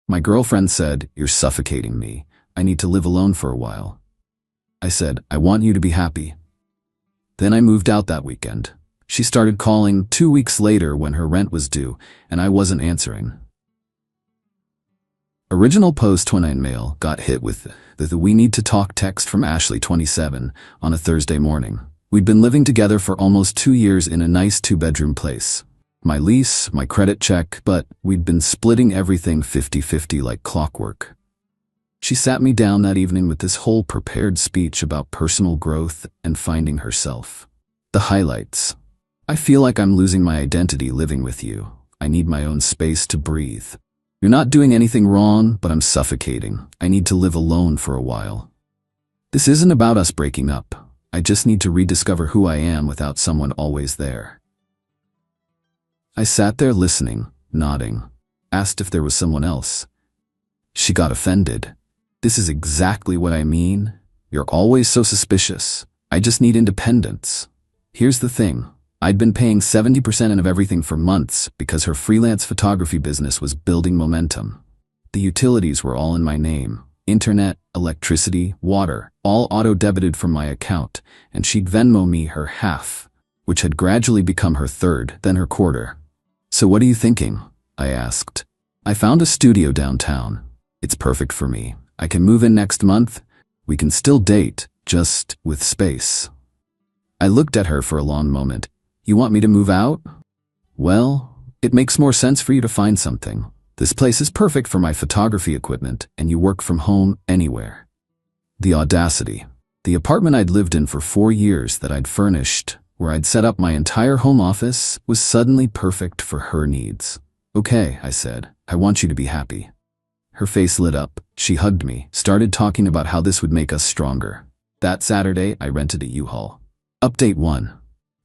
My girlfriend said, "You're suffocating me. I need to live alone for a while." I said, "I want you to be happy." Then I moved out that weekend. She started calling 2 weeks later when her rent was due, and I wasn't answering. Original post 29 mail got hit with the "We need to talk" text from Ashley, 27, on a Thursday morning. We'd been living together for almost 2 years in a nice 2-bedroom place. My lease, my credit check, but we'd been splitting everything 50-50 like clockwork. She sat me down that evening with this whole prepared speech about personal growth and finding herself. The highlights. "I feel like I'm losing my identity living with you. I need my own space to breathe. You're not doing anything wrong, but I'm suffocating. I need to live alone for a while. This isn't about us breaking up. I just need to rediscover who I am without someone always there." I sat there listening, nodding, asked if there was someone else. She got offended. "This is exactly what I mean. You're always so suspicious. I just need independence." Here's the thing. I'd been paying 70% of everything for months because her freelance photography business was building momentum. The utilities were all in my name. Internet, electricity, water, all auto-debited from my account, and she'd Venmo me her half, which had gradually become her third, then her quarter. "So what are you thinking?" I asked. "I found a studio downtown. It's perfect for me. I can move in next month. We can still date, just with space." I looked at her for a long moment. "You want me to move out?" "Well, it makes more sense for you to find something. This place is perfect for my photography equipment, and you work from home anywhere." The audacity. The apartment I'd lived in for 4 years that I'd furnished, where I'd set up my entire home office, was suddenly perfect for her needs. "Okay," I said, "I want you to be happy." Her face lit up. She hugged me, started talking about how this would make us stronger. That Saturday, I rented a U-Haul. Update 1.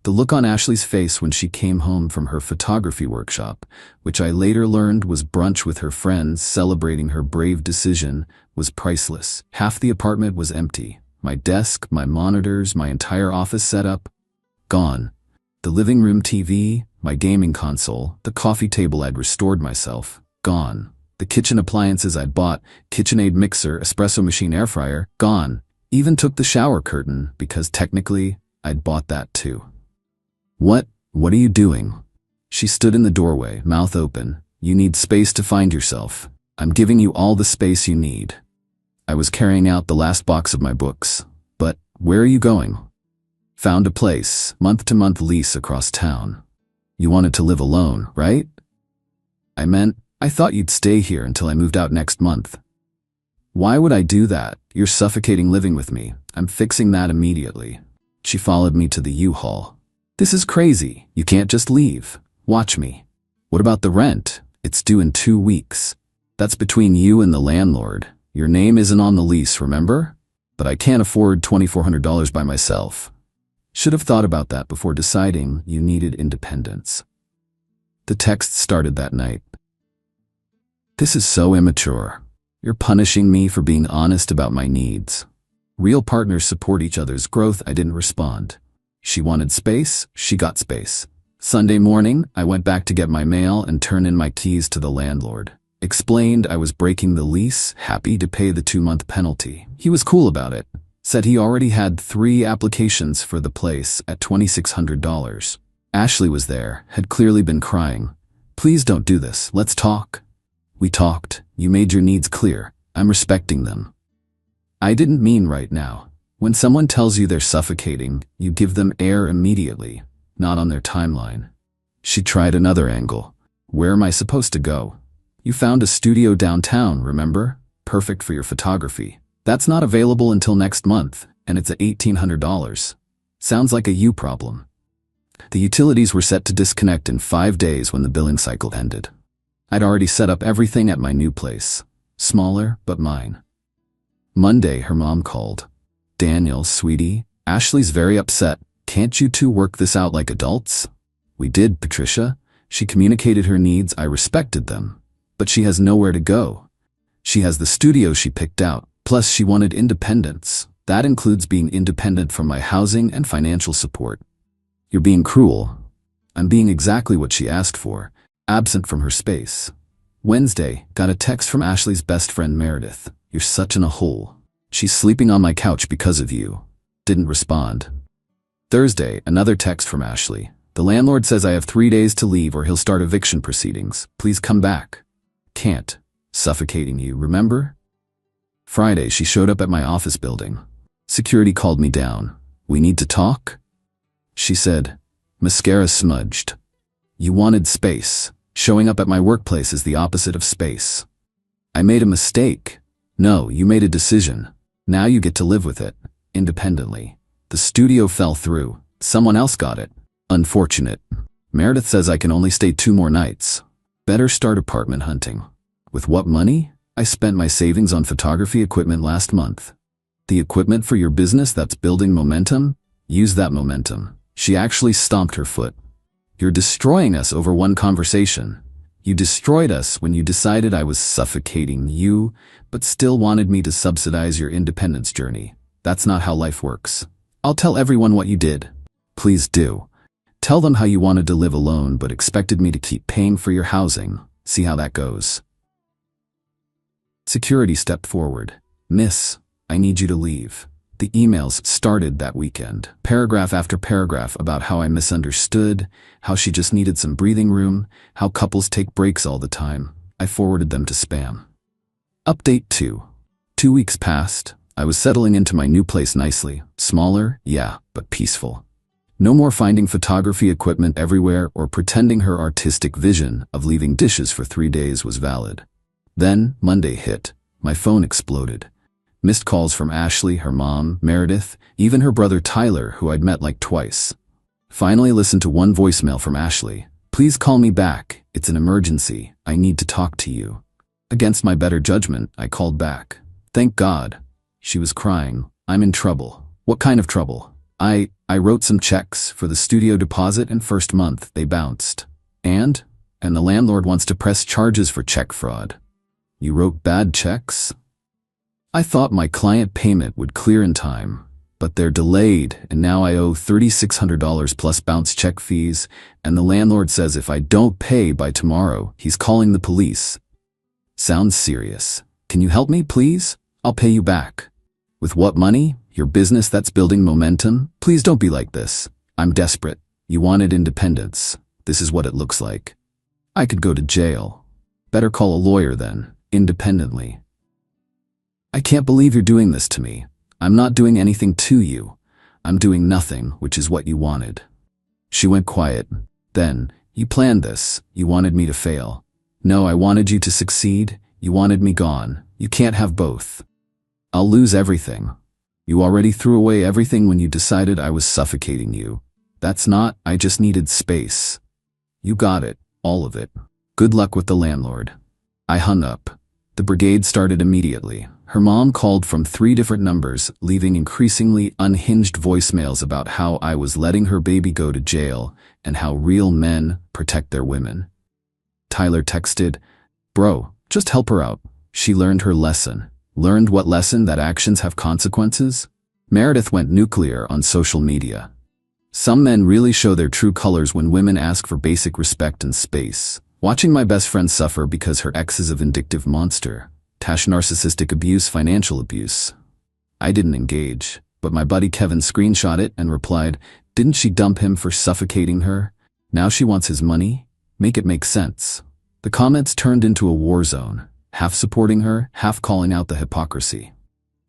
The look on Ashley's face when she came home from her photography workshop, which I later learned was brunch with her friends celebrating her brave decision, was priceless. Half the apartment was empty. My desk, my monitors, my entire office setup, gone. The living room TV, my gaming console, the coffee table I'd restored myself, gone. The kitchen appliances I'd bought, KitchenAid mixer, espresso machine, air fryer, gone. Even took the shower curtain, because technically, I'd bought that too. What are you doing?" She stood in the doorway, mouth open. "You need space to find yourself. I'm giving you all the space you need." I was carrying out the last box of my books. "But where are you going?" "Found a place, month-to-month lease across town." "You wanted to live alone, right?" "I meant, I thought you'd stay here until I moved out next month." "Why would I do that? You're suffocating living with me. I'm fixing that immediately." She followed me to the U-Haul. "This is crazy. You can't just leave. Watch me." "What about the rent? It's due in 2 weeks. That's between you and the landlord. Your name isn't on the lease, remember? But I can't afford $2,400 by myself." Should have thought about that before deciding you needed independence. The text started that night. "This is so immature. You're punishing me for being honest about my needs. Real partners support each other's growth." I didn't respond. She wanted space, she got space. Sunday morning, I went back to get my mail and turn in my keys to the landlord. Explained I was breaking the lease, happy to pay the 2-month penalty. He was cool about it. Said he already had 3 applications for the place at $2,600. Ashley was there, had clearly been crying. "Please don't do this, let's talk." We talked. "You made your needs clear. I'm respecting them." I didn't mean right now. When someone tells you they're suffocating, you give them air immediately, not on their timeline. She tried another angle. "Where am I supposed to go?" "You found a studio downtown, remember? Perfect for your photography. That's not available until next month, and it's at $1,800. Sounds like a you problem." The utilities were set to disconnect in 5 days when the billing cycle ended. I'd already set up everything at my new place. Smaller, but mine. Monday, her mom called. "Daniel, sweetie, Ashley's very upset. Can't you two work this out like adults?" "We did, Patricia. She communicated her needs, I respected them. But she has nowhere to go. She has the studio she picked out, plus she wanted independence. That includes being independent from my housing and financial support." "You're being cruel." "I'm being exactly what she asked for, absent from her space." Wednesday, got a text from Ashley's best friend Meredith. You're such in a hole. She's sleeping on my couch because of you. Didn't respond. Thursday, another text from Ashley. The landlord says I have 3 days to leave or he'll start eviction proceedings. Please come back. Can't. Suffocating you, remember? Friday, she showed up at my office building. Security called me down. We need to talk? She said, mascara smudged. You wanted space. Showing up at my workplace is the opposite of space. I made a mistake. No, you made a decision. Now you get to live with it, independently. The studio fell through. Someone else got it. Unfortunate. Meredith says I can only stay 2 more nights. Better start apartment hunting. With what money? I spent my savings on photography equipment last month. The equipment for your business that's building momentum? Use that momentum. She actually stomped her foot. You're destroying us over one conversation. You destroyed us when you decided I was suffocating you, but still wanted me to subsidize your independence journey. That's not how life works. I'll tell everyone what you did. Please do. Tell them how you wanted to live alone but expected me to keep paying for your housing. See how that goes. Security stepped forward. Miss, I need you to leave. The emails started that weekend. Paragraph after paragraph about how I misunderstood, how she just needed some breathing room, how couples take breaks all the time. I forwarded them to spam. Update 2. 2 weeks passed. I was settling into my new place nicely. Smaller, yeah, but peaceful. No more finding photography equipment everywhere or pretending her artistic vision of leaving dishes for 3 days was valid. Then, Monday hit. My phone exploded. Missed calls from Ashley, her mom, Meredith, even her brother Tyler, who I'd met like twice. Finally listened to one voicemail from Ashley. Please call me back. It's an emergency. I need to talk to you. Against my better judgment, I called back. Thank God. She was crying. I'm in trouble. What kind of trouble? I wrote some checks for the studio deposit and first month. They bounced. And the landlord wants to press charges for check fraud. You wrote bad checks? I thought my client payment would clear in time, but they're delayed and now I owe $3,600 plus bounce check fees, and the landlord says if I don't pay by tomorrow, he's calling the police. Sounds serious. Can you help me, please? I'll pay you back. With what money? Your business that's building momentum? Please don't be like this. I'm desperate. You wanted independence. This is what it looks like. I could go to jail. Better call a lawyer then, independently. I can't believe you're doing this to me. I'm not doing anything to you. I'm doing nothing, which is what you wanted. She went quiet. Then, you planned this. You wanted me to fail. No, I wanted you to succeed. You wanted me gone. You can't have both. I'll lose everything. You already threw away everything when you decided I was suffocating you. That's not, I just needed space. You got it, all of it. Good luck with the landlord. I hung up. The brigade started immediately. Her mom called from 3 different numbers, leaving increasingly unhinged voicemails about how I was letting her baby go to jail and how real men protect their women. Tyler texted, Bro, just help her out. She learned her lesson. Learned what lesson? That actions have consequences? Meredith went nuclear on social media. Some men really show their true colors when women ask for basic respect and space. Watching my best friend suffer because her ex is a vindictive monster. Tash narcissistic abuse, financial abuse. I didn't engage, but my buddy Kevin screenshot it and replied, didn't she dump him for suffocating her? Now she wants his money? Make it make sense. The comments turned into a war zone, half supporting her, half calling out the hypocrisy.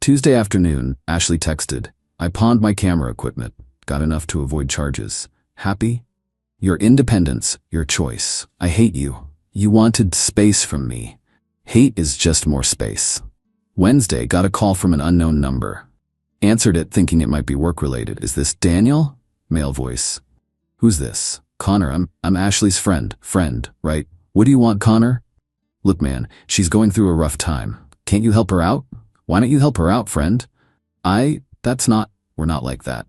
Tuesday afternoon, Ashley texted, I pawned my camera equipment, got enough to avoid charges. Happy? Your independence, your choice. I hate you. You wanted space from me. Hate is just more space. Wednesday, got a call from an unknown number. Answered it thinking it might be work-related. Is this Daniel? Male voice. Who's this? Connor, I'm Ashley's friend. Friend, right? What do you want, Connor? Look, man, she's going through a rough time. Can't you help her out? Why don't you help her out, friend? We're not like that.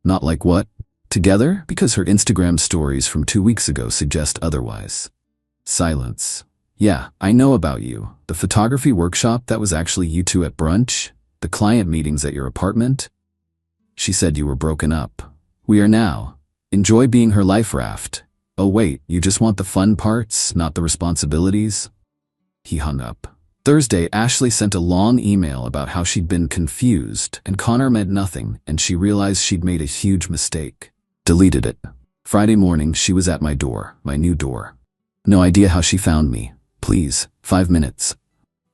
Not like what? Together? Because her Instagram stories from 2 weeks ago suggest otherwise. Silence. Yeah, I know about you. The photography workshop, that was actually you two at brunch? The client meetings at your apartment? She said you were broken up. We are now. Enjoy being her life raft. Oh wait, you just want the fun parts, not the responsibilities? He hung up. Thursday, Ashley sent a long email about how she'd been confused and Connor meant nothing and she realized she'd made a huge mistake. Deleted it. Friday morning, she was at my door, my new door. No idea how she found me. Please, 5 minutes.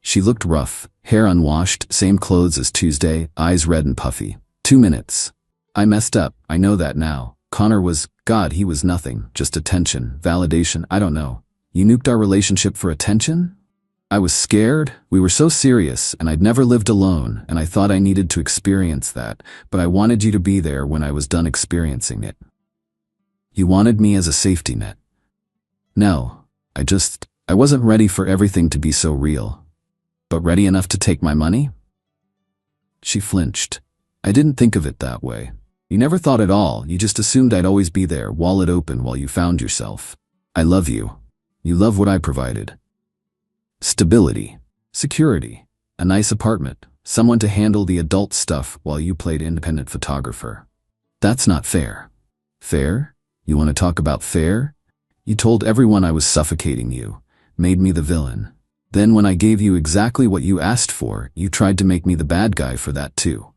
She looked rough, hair unwashed, same clothes as Tuesday, eyes red and puffy. 2 minutes. I messed up, I know that now. Connor was, God, he was nothing, just attention, validation, I don't know. You nuked our relationship for attention? I was scared, we were so serious, and I'd never lived alone, and I thought I needed to experience that, but I wanted you to be there when I was done experiencing it. You wanted me as a safety net. No, I wasn't ready for everything to be so real. But ready enough to take my money? She flinched. I didn't think of it that way. You never thought at all, you just assumed I'd always be there, wallet open while you found yourself. I love you. You love what I provided. Stability, security, a nice apartment, someone to handle the adult stuff while you played independent photographer. That's not fair. Fair? You want to talk about fair? You told everyone I was suffocating you, made me the villain. Then when I gave you exactly what you asked for, you tried to make me the bad guy for that too.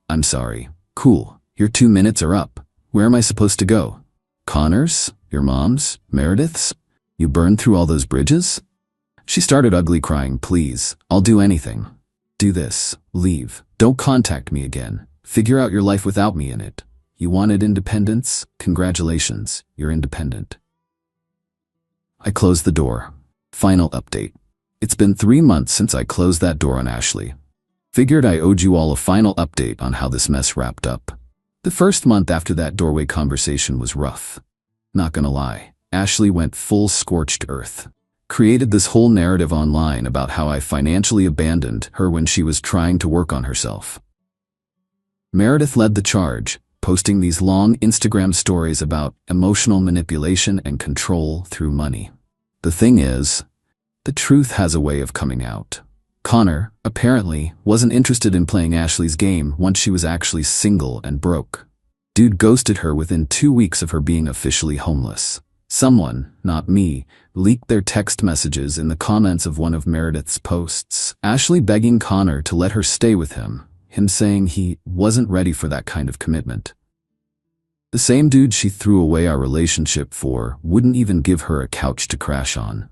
I'm sorry. Cool. Your 2 minutes are up. Where am I supposed to go? Connor's? Your mom's? Meredith's? You burned through all those bridges? She started ugly crying. Please, I'll do anything. Do this. Leave. Don't contact me again. Figure out your life without me in it. You wanted independence? Congratulations, you're independent. I closed the door. Final update. It's been 3 months since I closed that door on Ashley. Figured I owed you all a final update on how this mess wrapped up. The first month after that doorway conversation was rough. Not gonna lie, Ashley went full scorched earth. Created this whole narrative online about how I financially abandoned her when she was trying to work on herself. Meredith led the charge, posting these long Instagram stories about emotional manipulation and control through money. The thing is, the truth has a way of coming out. Connor, apparently, wasn't interested in playing Ashley's game once she was actually single and broke. Dude ghosted her within 2 weeks of her being officially homeless. Someone, not me, leaked their text messages in the comments of one of Meredith's posts, Ashley begging Connor to let her stay with him saying he wasn't ready for that kind of commitment. The same dude she threw away our relationship for wouldn't even give her a couch to crash on.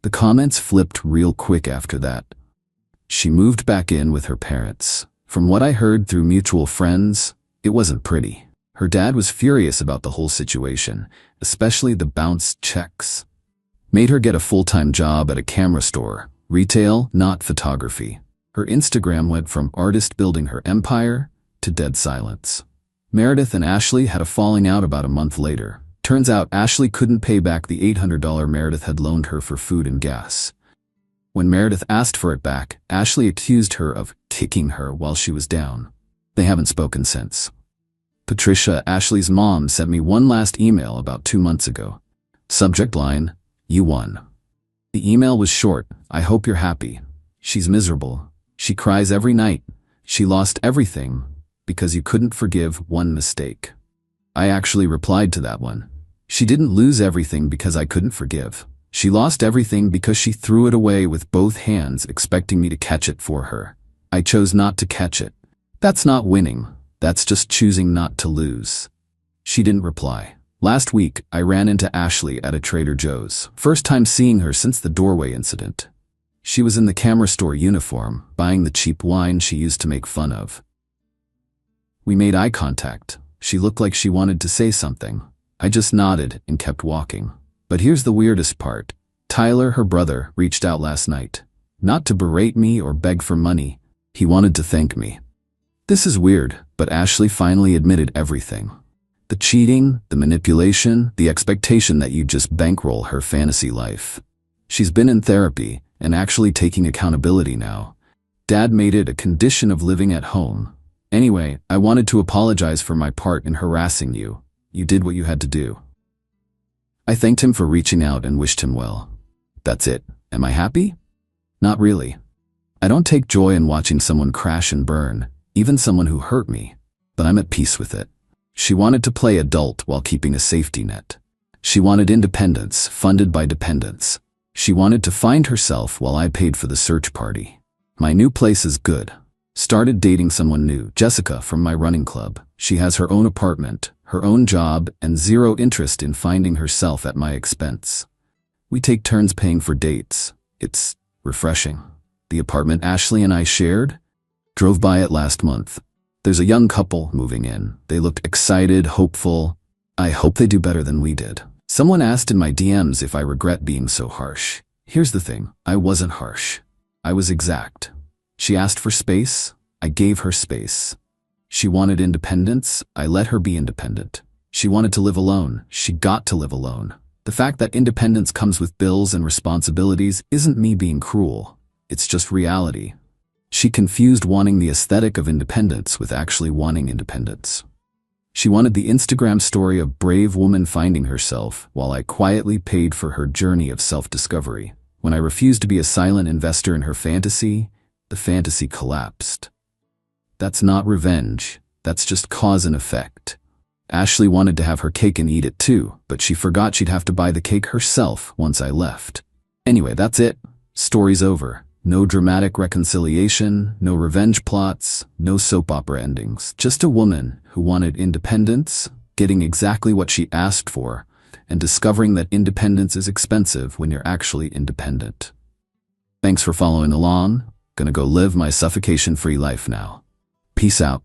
The comments flipped real quick after that. She moved back in with her parents. From what I heard through mutual friends, it wasn't pretty. Her dad was furious about the whole situation, especially the bounced checks. Made her get a full-time job at a camera store, retail, not photography. Her Instagram went from artist building her empire to dead silence. Meredith and Ashley had a falling out about a month later. Turns out Ashley couldn't pay back the $800 Meredith had loaned her for food and gas. When Meredith asked for it back, Ashley accused her of kicking her while she was down. They haven't spoken since. Patricia, Ashley's mom, sent me one last email about 2 months ago. Subject line, you won. The email was short, I hope you're happy. She's miserable. She cries every night. She lost everything because you couldn't forgive one mistake. I actually replied to that one. She didn't lose everything because I couldn't forgive. She lost everything because she threw it away with both hands expecting me to catch it for her. I chose not to catch it. That's not winning. That's just choosing not to lose. She didn't reply. Last week, I ran into Ashley at a Trader Joe's. First time seeing her since the doorway incident. She was in the camera store uniform, buying the cheap wine she used to make fun of. We made eye contact. She looked like she wanted to say something. I just nodded and kept walking. But here's the weirdest part. Tyler, her brother, reached out last night. Not to berate me or beg for money. He wanted to thank me. This is weird, but Ashley finally admitted everything. The cheating, the manipulation, the expectation that you just bankroll her fantasy life. She's been in therapy and actually taking accountability now. Dad made it a condition of living at home. Anyway, I wanted to apologize for my part in harassing you. You did what you had to do. I thanked him for reaching out and wished him well. That's it. Am I happy? Not really. I don't take joy in watching someone crash and burn, even someone who hurt me, but I'm at peace with it. She wanted to play adult while keeping a safety net. She wanted independence, funded by dependence. She wanted to find herself while I paid for the search party. My new place is good. Started dating someone new, Jessica from my running club. She has her own apartment, her own job, and zero interest in finding herself at my expense. We take turns paying for dates. It's refreshing. The apartment Ashley and I shared? Drove by it last month. There's a young couple moving in. They looked excited, hopeful. I hope they do better than we did. Someone asked in my DMs if I regret being so harsh. Here's the thing, I wasn't harsh. I was exact. She asked for space, I gave her space. She wanted independence, I let her be independent. She wanted to live alone, she got to live alone. The fact that independence comes with bills and responsibilities isn't me being cruel. It's just reality. She confused wanting the aesthetic of independence with actually wanting independence. She wanted the Instagram story of brave woman finding herself, while I quietly paid for her journey of self-discovery. When I refused to be a silent investor in her fantasy, the fantasy collapsed. That's not revenge, that's just cause and effect. Ashley wanted to have her cake and eat it too, but she forgot she'd have to buy the cake herself once I left. Anyway, that's it. Story's over. No dramatic reconciliation, no revenge plots, no soap opera endings. Just a woman who wanted independence, getting exactly what she asked for, and discovering that independence is expensive when you're actually independent. Thanks for following along. Gonna go live my suffocation-free life now. Peace out.